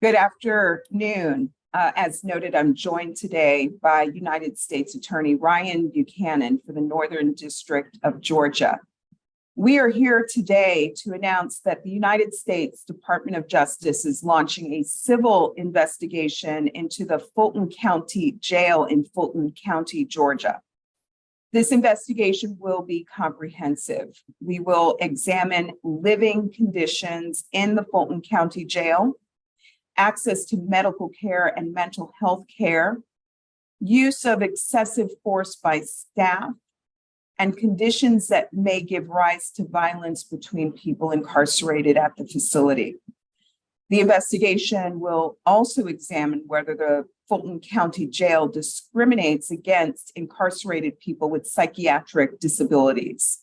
Good afternoon. As noted, I'm joined today by United States Attorney Ryan Buchanan for the Northern District of Georgia. We are here today to announce that the United States Department of Justice is launching a civil investigation into the Fulton County Jail in Fulton County, Georgia. This investigation will be comprehensive. We will examine living conditions in the Fulton County Jail, access to medical care and mental health care, use of excessive force by staff, and conditions that may give rise to violence between people incarcerated at the facility. The investigation will also examine whether the Fulton County Jail discriminates against incarcerated people with psychiatric disabilities.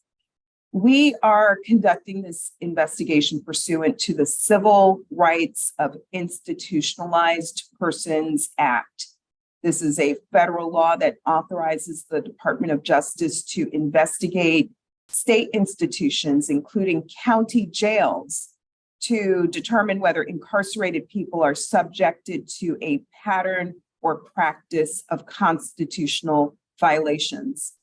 We are conducting this investigation pursuant to the Civil Rights of Institutionalized Persons Act. This is a federal law that authorizes the Department of Justice to investigate state institutions, including county jails, to determine whether incarcerated people are subjected to a pattern or practice of constitutional violations.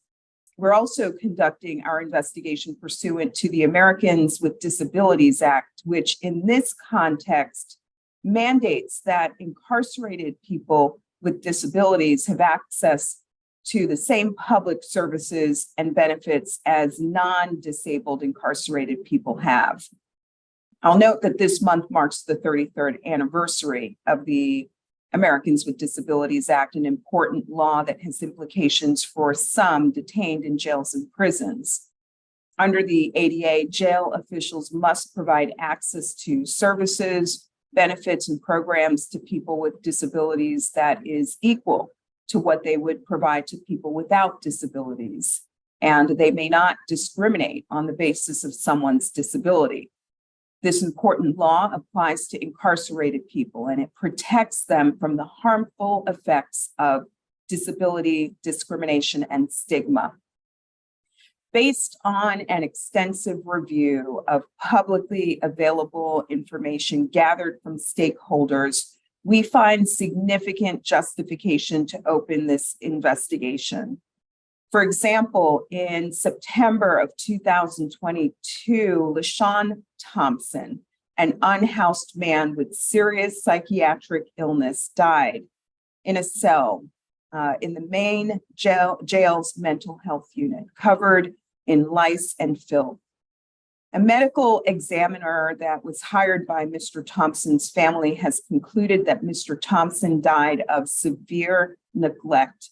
We're also conducting our investigation pursuant to the Americans with Disabilities Act, which in this context mandates that incarcerated people with disabilities have access to the same public services and benefits as non-disabled incarcerated people have. I'll note that this month marks the 33rd anniversary of the Americans with Disabilities Act, an important law that has implications for some detained in jails and prisons. Under the ADA, jail officials must provide access to services, benefits, and programs to people with disabilities that is equal to what they would provide to people without disabilities. And they may not discriminate on the basis of someone's disability. This important law applies to incarcerated people, and it protects them from the harmful effects of disability, discrimination, and stigma. Based on an extensive review of publicly available information gathered from stakeholders, we find significant justification to open this investigation. For example, in September of 2022, LaShawn Thompson, an unhoused man with serious psychiatric illness, died in a cell in the main jail's mental health unit, covered in lice and filth. A medical examiner that was hired by Mr. Thompson's family has concluded that Mr. Thompson died of severe neglect.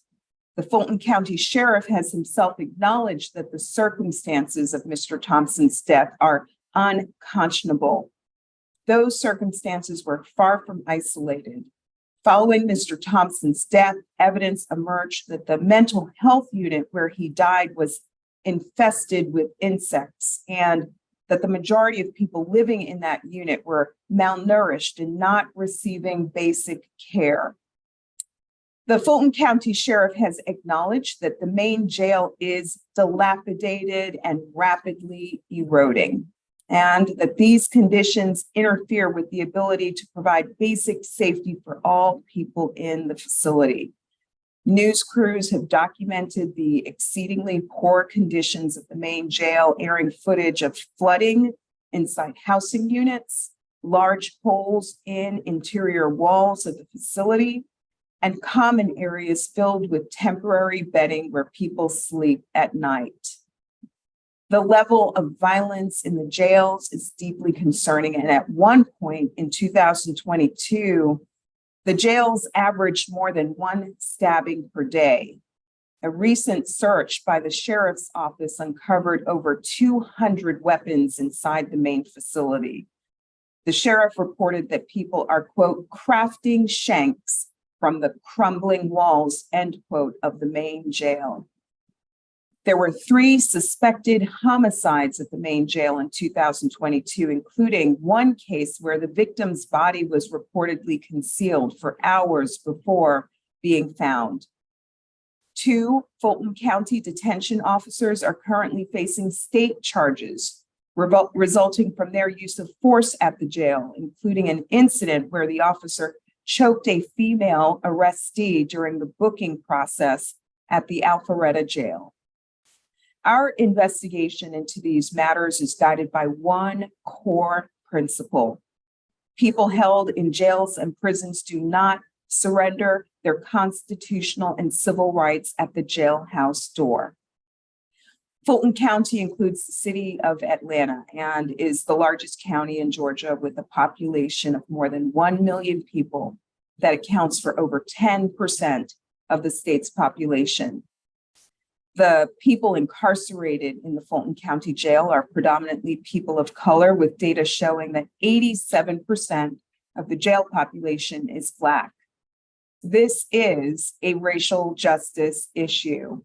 The Fulton County Sheriff has himself acknowledged that the circumstances of Mr. Thompson's death are unconscionable. Those circumstances were far from isolated. Following Mr. Thompson's death, evidence emerged that the mental health unit where he died was infested with insects, and that the majority of people living in that unit were malnourished and not receiving basic care. The Fulton County Sheriff has acknowledged that the main jail is dilapidated and rapidly eroding, and that these conditions interfere with the ability to provide basic safety for all people in the facility. News crews have documented the exceedingly poor conditions of the main jail, airing footage of flooding inside housing units, large holes in interior walls of the facility, and common areas filled with temporary bedding where people sleep at night. The level of violence in the jails is deeply concerning, and at one point in 2022, the jails averaged more than one stabbing per day. A recent search by the sheriff's office uncovered over 200 weapons inside the main facility. The sheriff reported that people are, quote, crafting shanks from the crumbling walls, end quote, of the main jail. There were 3 suspected homicides at the main jail in 2022, including one case where the victim's body was reportedly concealed for hours before being found. 2 Fulton County detention officers are currently facing state charges resulting from their use of force at the jail, including an incident where the officer choked a female arrestee during the booking process at the Alpharetta jail. Our investigation into these matters is guided by one core principle. People held in jails and prisons do not surrender their constitutional and civil rights at the jailhouse door. Fulton County includes the city of Atlanta and is the largest county in Georgia with a population of more than 1 million people that accounts for over 10% of the state's population. The people incarcerated in the Fulton County Jail are predominantly people of color, with data showing that 87% of the jail population is Black. This is a racial justice issue.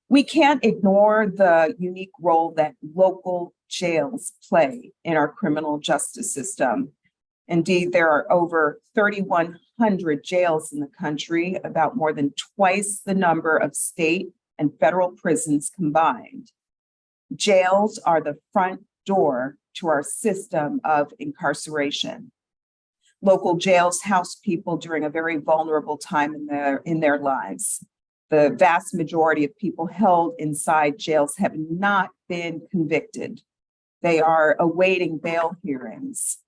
We can't ignore the unique role that local jails play in our criminal justice system. Indeed, there are over 3,100 jails in the country, about more than twice the number of state and federal prisons combined. Jails are the front door to our system of incarceration. Local jails house people during a very vulnerable time in their lives. The vast majority of people held inside jails have not been convicted. They are awaiting bail hearings,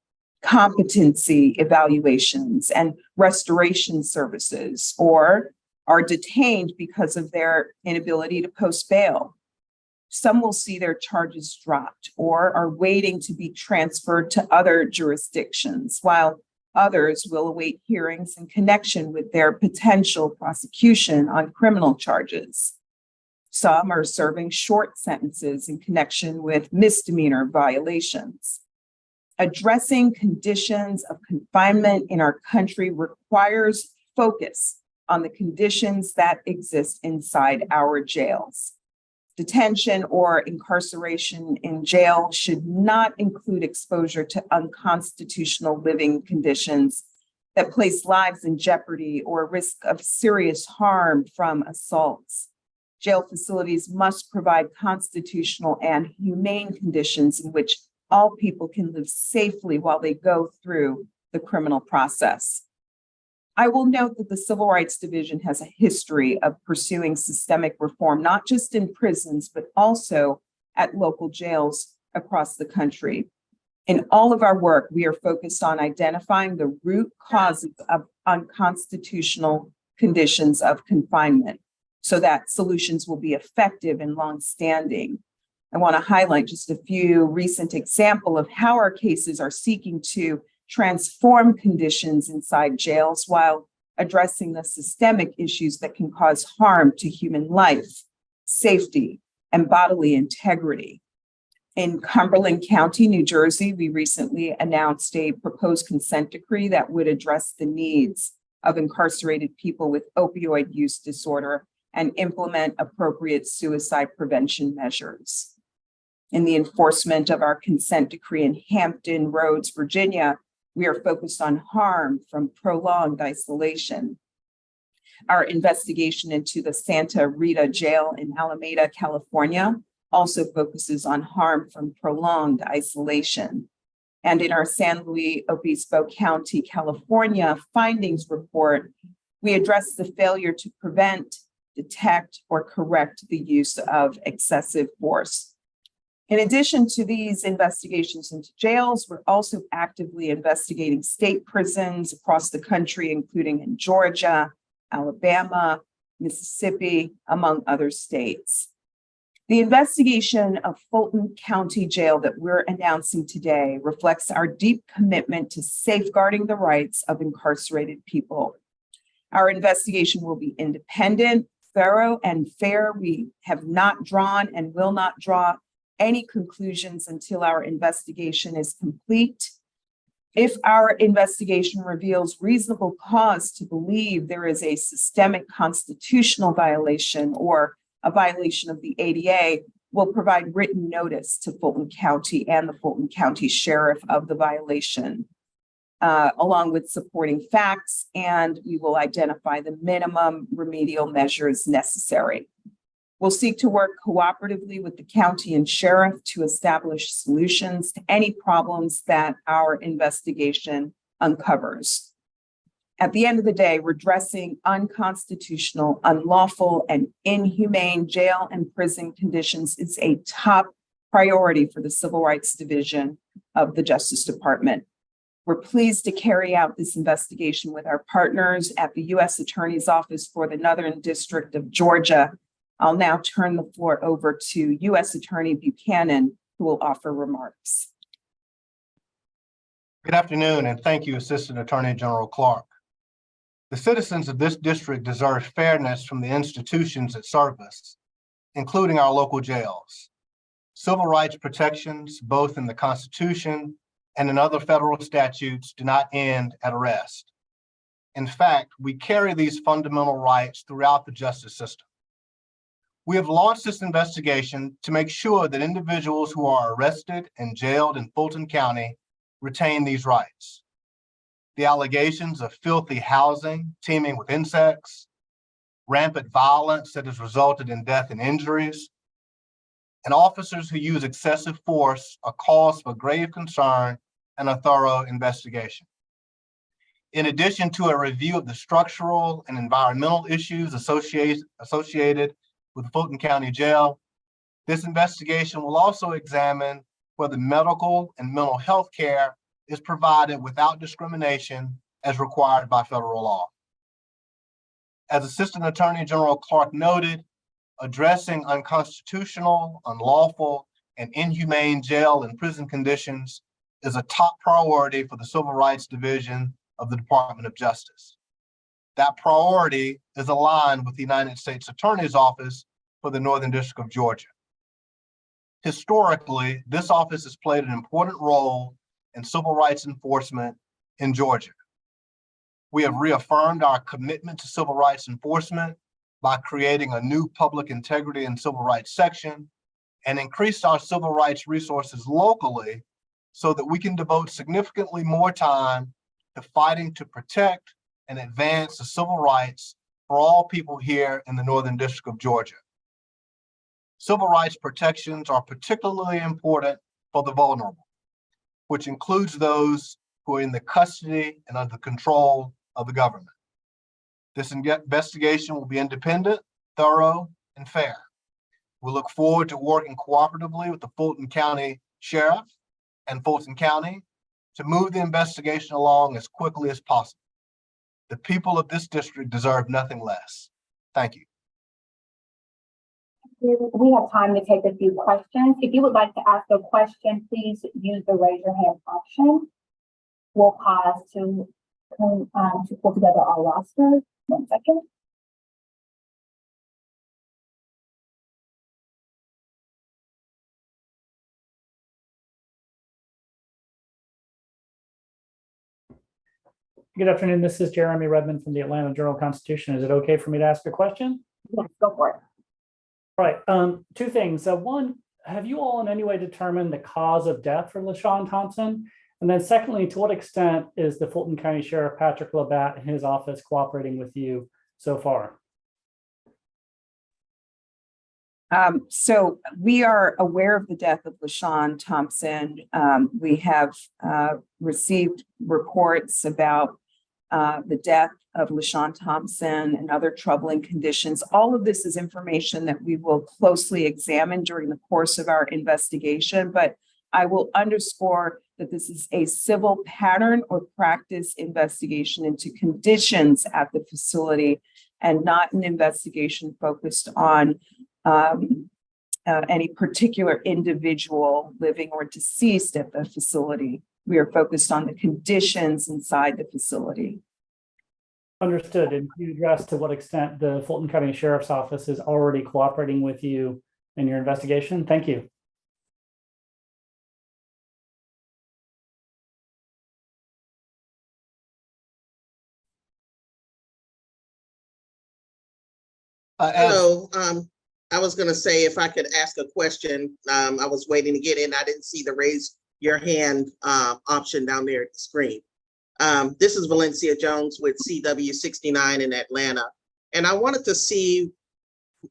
competency evaluations, and restoration services, or are detained because of their inability to post bail. Some will see their charges dropped or are waiting to be transferred to other jurisdictions, while others will await hearings in connection with their potential prosecution on criminal charges. Some are serving short sentences in connection with misdemeanor violations. Addressing conditions of confinement in our country requires focus on the conditions that exist inside our jails. Detention or incarceration in jail should not include exposure to unconstitutional living conditions that place lives in jeopardy or risk of serious harm from assaults. Jail facilities must provide constitutional and humane conditions in which all people can live safely while they go through the criminal process. I will note that the Civil Rights Division has a history of pursuing systemic reform, not just in prisons, but also at local jails across the country. In all of our work, we are focused on identifying the root causes of unconstitutional conditions of confinement so that solutions will be effective and longstanding. I want to highlight just a few recent examples of how our cases are seeking to transform conditions inside jails while addressing the systemic issues that can cause harm to human life, safety, and bodily integrity. In Cumberland County, New Jersey, we recently announced a proposed consent decree that would address the needs of incarcerated people with opioid use disorder and implement appropriate suicide prevention measures. In the enforcement of our consent decree in Hampton Roads, Virginia, we are focused on harm from prolonged isolation. Our investigation into the Santa Rita Jail in Alameda, California, also focuses on harm from prolonged isolation. And in our San Luis Obispo County, California findings report, we address the failure to prevent, detect, or correct the use of excessive force. In addition to these investigations into jails, we're also actively investigating state prisons across the country, including in Georgia, Alabama, Mississippi, among other states. The investigation of Fulton County Jail that we're announcing today reflects our deep commitment to safeguarding the rights of incarcerated people. Our investigation will be independent, thorough, and fair. We have not drawn and will not draw any conclusions until our investigation is complete. If our investigation reveals reasonable cause to believe there is a systemic constitutional violation or a violation of the ADA, we'll provide written notice to Fulton County and the Fulton County Sheriff of the violation, along with supporting facts, and we will identify the minimum remedial measures necessary. We'll seek to work cooperatively with the county and sheriff to establish solutions to any problems that our investigation uncovers. At the end of the day, redressing unconstitutional, unlawful, and inhumane jail and prison conditions is a top priority for the Civil Rights Division of the Justice Department. We're pleased to carry out this investigation with our partners at the U.S. Attorney's Office for the Northern District of Georgia. I'll now turn the floor over to U.S. Attorney Buchanan, who will offer remarks. Good afternoon, and thank you, Assistant Attorney General Clark. The citizens of this district deserve fairness from the institutions that serve us, including our local jails. Civil rights protections, both in the Constitution and in other federal statutes, do not end at arrest. In fact, we carry these fundamental rights throughout the justice system. We have launched this investigation to make sure that individuals who are arrested and jailed in Fulton County retain these rights. The allegations of filthy housing teeming with insects, rampant violence that has resulted in death and injuries, and officers who use excessive force are cause for grave concern and a thorough investigation. In addition to a review of the structural and environmental issues associated with Fulton County Jail, this investigation will also examine whether medical and mental health care is provided without discrimination as required by federal law. As Assistant Attorney General Clark noted, addressing unconstitutional, unlawful, and inhumane jail and prison conditions is a top priority for the Civil Rights Division of the Department of Justice. That priority is aligned with the United States Attorney's Office for the Northern District of Georgia. Historically, this office has played an important role in civil rights enforcement in Georgia. We have reaffirmed our commitment to civil rights enforcement by creating a new public integrity and civil rights section and increased our civil rights resources locally so that we can devote significantly more time to fighting to protect and advance the civil rights for all people here in the Northern District of Georgia. Civil rights protections are particularly important for the vulnerable, which includes those who are in the custody and under the control of the government. This investigation will be independent, thorough, and fair. We look forward to working cooperatively with the Fulton County Sheriff and Fulton County to move the investigation along as quickly as possible. The people of this district deserve nothing less. Thank you. We have time to take a few questions. If you would like to ask a question, please use the raise your hand option. We'll pause to pull together our roster. 1 second. Good afternoon. This is Jeremy Redmond from the Atlanta Journal-Constitution. Is it okay for me to ask a question? Yes, go for it. All right. Two things. One, have you all in any way determined the cause of death for LaShawn Thompson? And then secondly, to what extent is the Fulton County Sheriff Patrick Labatt and his office cooperating with you so far? So we are aware of the death of LaShawn Thompson. We have received reports about the death of LaShawn Thompson and other troubling conditions. All of this is information that we will closely examine during the course of our investigation, but I will underscore that this is a civil pattern or practice investigation into conditions at the facility and not an investigation focused on any particular individual living or deceased at the facility. We are focused on the conditions inside the facility. Understood. And you addressed to what extent the Fulton County Sheriff's Office is already cooperating with you in your investigation. Thank you. Hello. I was going to say if I could ask a question. I was waiting to get in. I didn't see the raise your hand option down there at the screen. This is Valencia Jones with CW 69 in Atlanta. And I wanted to see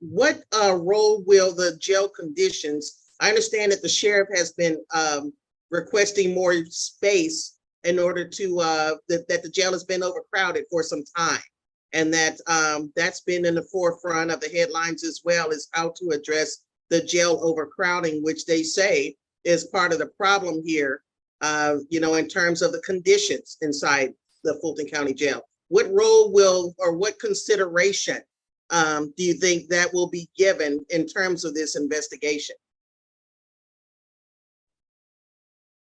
what role will the jail conditions? I understand that the sheriff has been requesting more space in order to that the jail has been overcrowded for some time, and that that's been in the forefront of the headlines as well, as how to address the jail overcrowding, which they say is part of the problem here. You know, in terms of the conditions inside the Fulton County Jail. What role will, or what consideration do you think that will be given in terms of this investigation?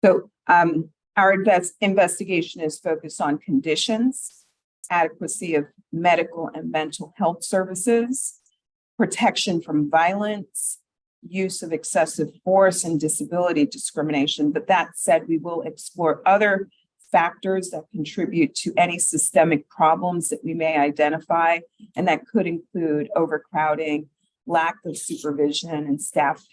So our investigation is focused on conditions, adequacy of medical and mental health services, protection from violence, use of excessive force, and disability discrimination. But that said, we will explore other factors that contribute to any systemic problems that we may identify, and that could include overcrowding, lack of supervision, and staff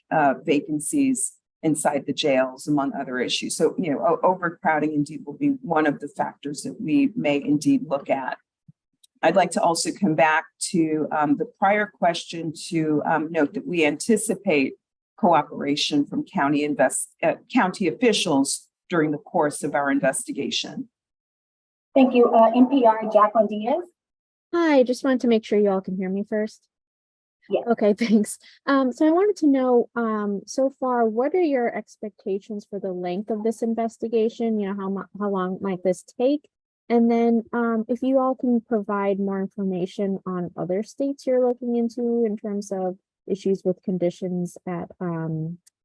vacancies inside the jails, among other issues. So, you know, overcrowding indeed will be one of the factors that we may indeed look at. I'd like to also come back to the prior question to note that we anticipate cooperation from county officials during the course of our investigation. Thank you. NPR, Jacqueline Diaz. Hi, just wanted to make sure you all can hear me first. Yes. Okay, thanks. So I wanted to know, so far, what are your expectations for the length of this investigation? You know, how long might this take? And then if you all can provide more information on other states you're looking into in terms of issues with conditions at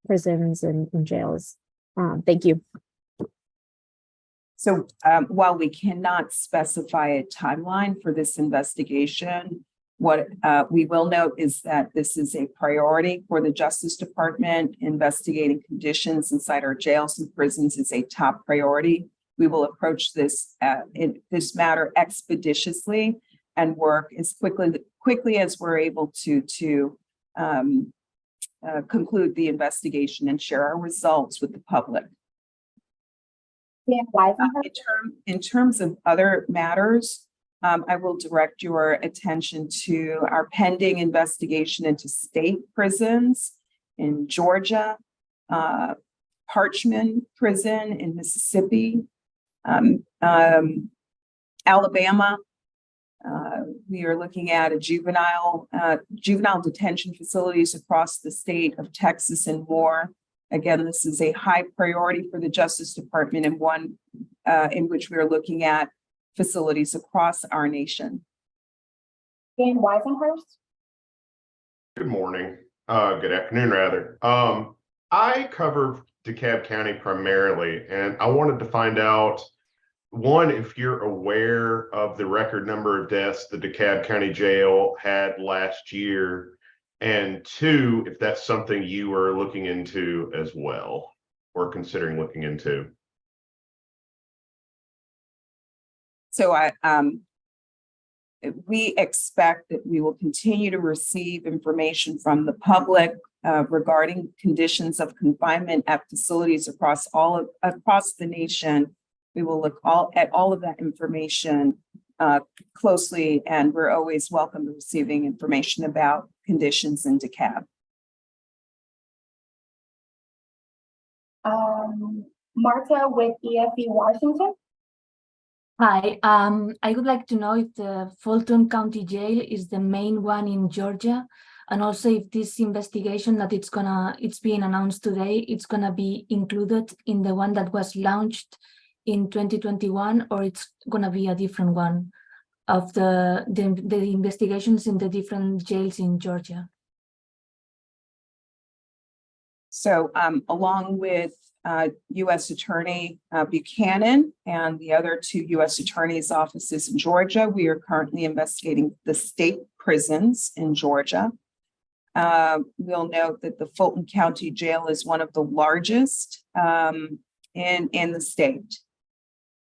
prisons and jails. Thank you. So while we cannot specify a timeline for this investigation, what we will note is that this is a priority for the Justice Department. Investigating conditions inside our jails and prisons is a top priority. We will approach this matter expeditiously and work as quickly as we're able to conclude the investigation and share our results with the public. In terms of other matters, I will direct your attention to our pending investigation into state prisons in Georgia, Parchman Prison in Mississippi, Alabama. We are looking at juvenile detention facilities across the state of Texas and more. Again, this is a high priority for the Justice Department, and one in which we are looking at facilities across our nation. Dan Weisenhurst. Good morning. Good afternoon, rather. I cover DeKalb County primarily, and I wanted to find out, one, if you're aware of the record number of deaths the DeKalb County Jail had last year, and two, if that's something you are looking into as well, or considering looking into. So we expect that we will continue to receive information from the public regarding conditions of confinement at facilities across the nation. We will look at all of that information closely, and we're always welcome to receiving information about conditions in DeKalb. Marta with EFE Washington. Hi, I would like to know if the Fulton County Jail is the main one in Georgia, and also if this investigation that it's being announced today, it's gonna be included in the one that was launched in 2021, or it's gonna be a different one of the investigations in the different jails in Georgia. So along with U.S. Attorney Buchanan and the other two U.S. Attorney's offices in Georgia, we are currently investigating the state prisons in Georgia. We'll note that the Fulton County Jail is one of the largest in the state.